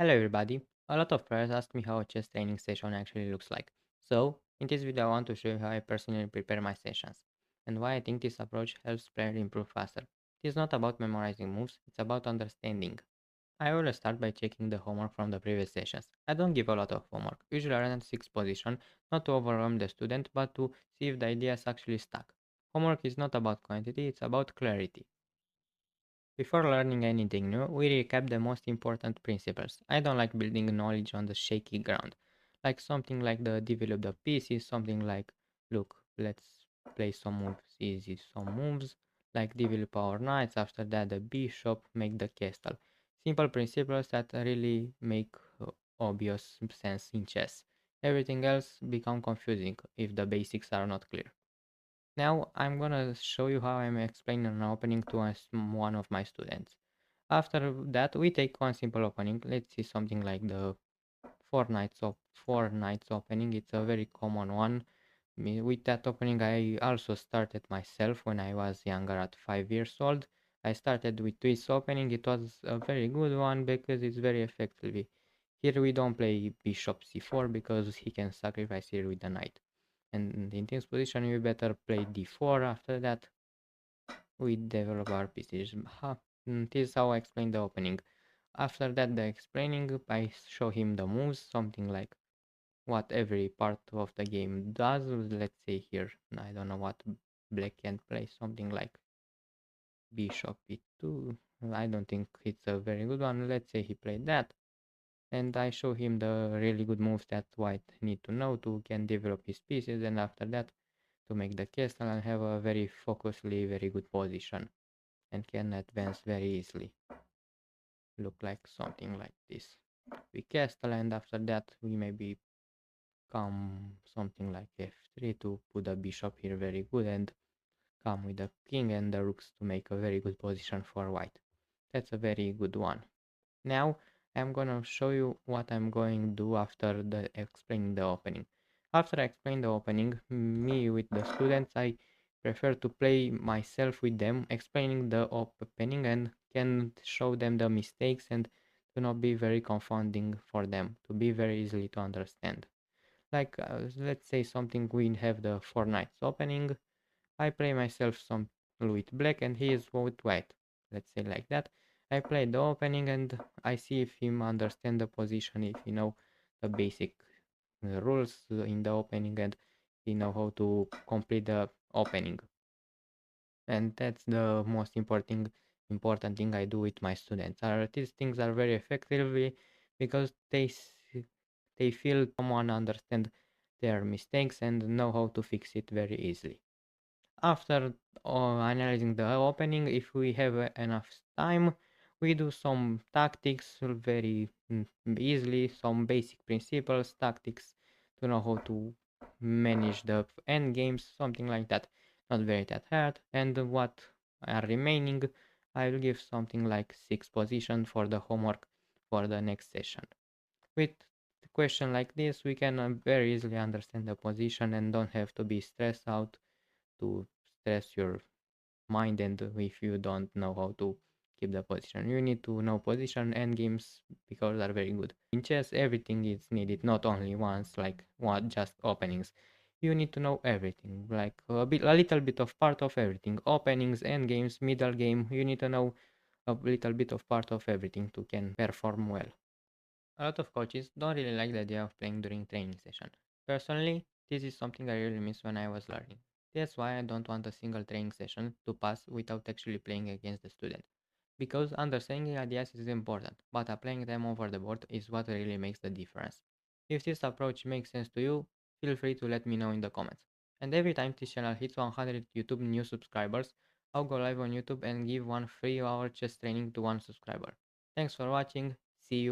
Hello everybody. A lot of players ask me how a chess training session actually looks like. So, in this video I want to show you how I personally prepare my sessions and why I think this approach helps players improve faster. It is not about memorizing moves, it's about understanding. I always start by checking the homework from the previous sessions. I don't give a lot of homework, usually around 6 position, not to overwhelm the student but to see if the ideas actually stuck. Homework is not about quantity, it's about clarity. Before learning anything new, we recap the most important principles. I don't like building knowledge on the shaky ground. Like something like the develop the pieces, something like, look, let's play some moves, easy some moves, like develop our knights, after that the bishop, make the castle. Simple principles that really make obvious sense in chess. Everything else become confusing if the basics are not clear. Now I'm gonna show you how I'm explaining an opening to one of my students. After that we take one simple opening. Let's see something like the four knights opening. It's a very common one. With that opening I also started myself when I was younger at 5 years old. I started with Swiss opening. It was a very good one because it's very effective. Here we don't play bishop c4 because he can sacrifice here with the knight. And in this position we better play d4. After that we develop our pieces. This is how I explain the opening. After that the explaining, I show him the moves, something like what every part of the game does. Let's say here, I don't know what black can play, something like bishop e2. I don't think it's a very good one. Let's say he played that. And I show him the really good moves that white need to know to can develop his pieces, and after that to make the castle and have a very focusedly very good position and can advance very easily. Look like something like this. We castle and after that we maybe come something like f3 to put the bishop here very good and come with the king and the rooks to make a very good position for white. That's a very good one. Now I'm gonna show you what I'm going to do after the explaining the opening. After I explain the opening, me with the students, I prefer to play myself with them, explaining the opening and can show them the mistakes and to not be very confounding for them, to be very easily to understand. Like let's say something we have the four knights opening. I play myself some with black and he is with white. Let's say like that. I play the opening and I see if him understand the position, if he know the basic rules in the opening and he know how to complete the opening. And that's the most important thing I do with my students. These things are very effectively because they feel someone understand their mistakes and know how to fix it very easily. After analyzing the opening, if we have enough time, we do some tactics very easily, some basic principles, tactics to know how to manage the end games, something like that. Not very that hard. And what are remaining, I will give something like 6 position for the homework for the next session. With a question like this, we can very easily understand the position and don't have to be stressed out to stress your mind and if you don't know how to keep the position. You need to know position and games because are very good. In chess everything is needed, not only once like what just openings. You need to know everything, like a little bit of part of everything. Openings, end games, middle game. You need to know a little bit of part of everything to can perform well. A lot of coaches don't really like the idea of playing during training session. Personally, this is something I really miss when I was learning. That's why I don't want a single training session to pass without actually playing against the student. Because understanding ideas is important, but applying them over the board is what really makes the difference. If this approach makes sense to you, feel free to let me know in the comments. And every time this channel hits 100 YouTube new subscribers, I'll go live on YouTube and give one free hour chess training to one subscriber. Thanks for watching.